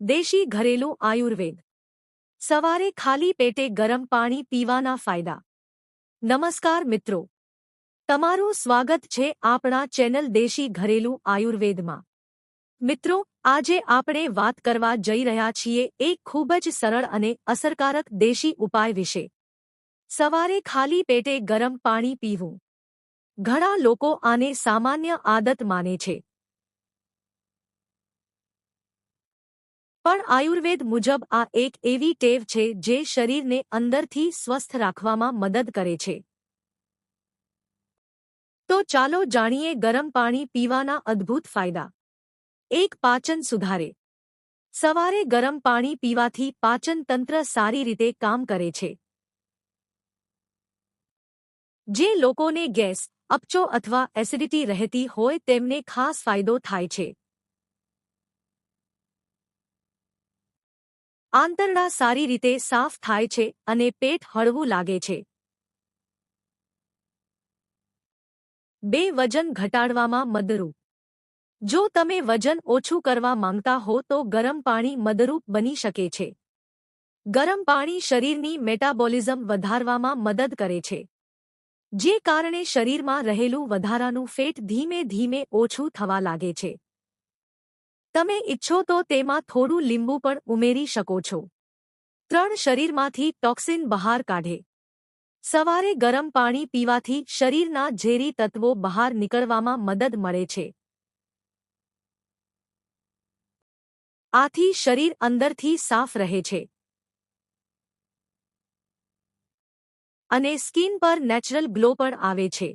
દેશી ઘરેલું આયુર્વેદ. સવારે ખાલી પેટે ગરમ પાણી પીવાના ફાયદા. નમસ્કાર મિત્રો, તમારું સ્વાગત છે આપણા ચેનલ દેશી ઘરેલું આયુર્વેદમાં. મિત્રો, આજે આપણે વાત કરવા જઈ રહ્યા છીએ એક ખૂબ જ સરળ અને અસરકારક દેશી ઉપાય વિશે. સવારે ખાલી પેટે ગરમ પાણી પીવું. ઘણા લોકો આને સામાન્ય આદત માને છે, પણ આયુર્વેદ મુજબ આ એક એવી ટેવ છે જે શરીરને અંદરથી સ્વસ્થ રાખવામાં મદદ કરે છે. તો ચાલો જાણીએ ગરમ પાણી પીવાના અદ્ભુત ફાયદા. 1. પાચન સુધારે. સવારે ગરમ પાણી પીવાથી પાચન તંત્ર સારી રીતે કામ કરે છે. જે લોકોને ગેસ, અપચો અથવા એસિડિટી રહેતી હોય તેમને ખાસ ફાયદો થાય છે. આંતરડા સારી રીતે સાફ થાય છે અને પેટ હળવું લાગે છે. 2. વજન ઘટાડવામાં મદદરૂપ. જો તમે વજન ઓછું કરવા માંગતા હો તો ગરમ પાણી મદદરૂપ બની શકે છે. ગરમ પાણી શરીરની મેટાબોલિઝમ વધારવામાં મદદ કરે છે, જે કારણે શરીરમાં રહેલું વધારાનું ફેટ ધીમે ધીમે ઓછું થવા લાગે છે. તમે ઈચ્છો તો તેમાં થોડું લીંબુ પણ ઉમેરી શકો છો. 3. શરીરમાંથી ટોક્સિન બહાર કાઢે. સવારે ગરમ પાણી પીવાથી શરીરના ઝેરી તત્વો બહાર નીકળવામાં મદદ મળે છે. આથી શરીર અંદરથી સાફ રહે છે અને સ્કિન પર નેચરલ ગ્લો પણ આવે છે.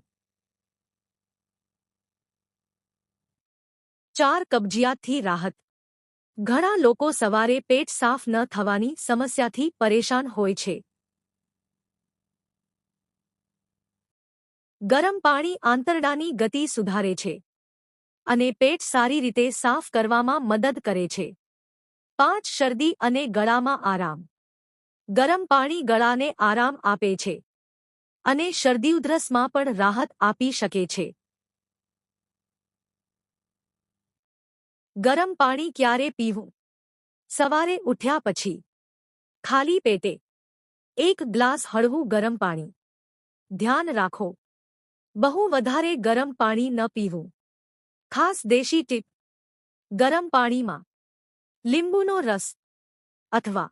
4. કબજિયાતથી રાહત. ઘણા લોકો સવારે પેટ સાફ ન થવાની સમસ્યાથી પરેશાન હોય છે. ગરમ પાણી આંતરડાની ગતિ સુધારે છે અને પેટ સારી રીતે સાફ કરવામાં મદદ કરે છે. 5. શરદી અને ગળામાં આરામ. ગરમ પાણી ગળાને આરામ આપે છે અને શરદી ઉધરસમાં પણ રાહત આપી શકે છે. ગરમ પાણી ક્યારે પીવું? સવારે ઉઠ્યા પછી ખાલી પેટે 1 ગ્લાસ હળવું ગરમ પાણી. ધ્યાન રાખો, બહુ વધારે ગરમ પાણી ન પીવું. ખાસ દેશી ટીપ: ગરમ પાણીમાં લીંબુનો રસ અથવા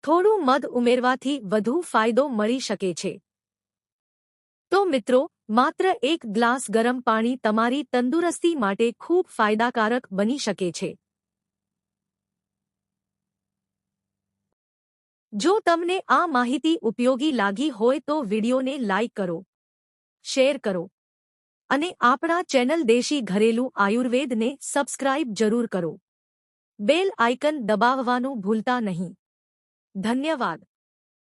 થોડું મધ ઉમેરવાથી વધુ ફાયદો મળી શકે છે. તો મિત્રો, માત્ર 1 ગ્લાસ ગરમ પાણી તમારી તંદુરસ્તી માટે ખૂબ ફાયદાકારક બની શકે છે. જો તમને આ માહિતી ઉપયોગી લાગી હોય તો વિડિયોને લાઇક કરો, શેર કરો અને આપણા ચેનલ દેશી ઘરેલું આયુર્વેદને સબસ્ક્રાઇબ જરૂર કરો. બેલ આઇકન દબાવવાનું ભૂલતા નહીં. ધન્યવાદ.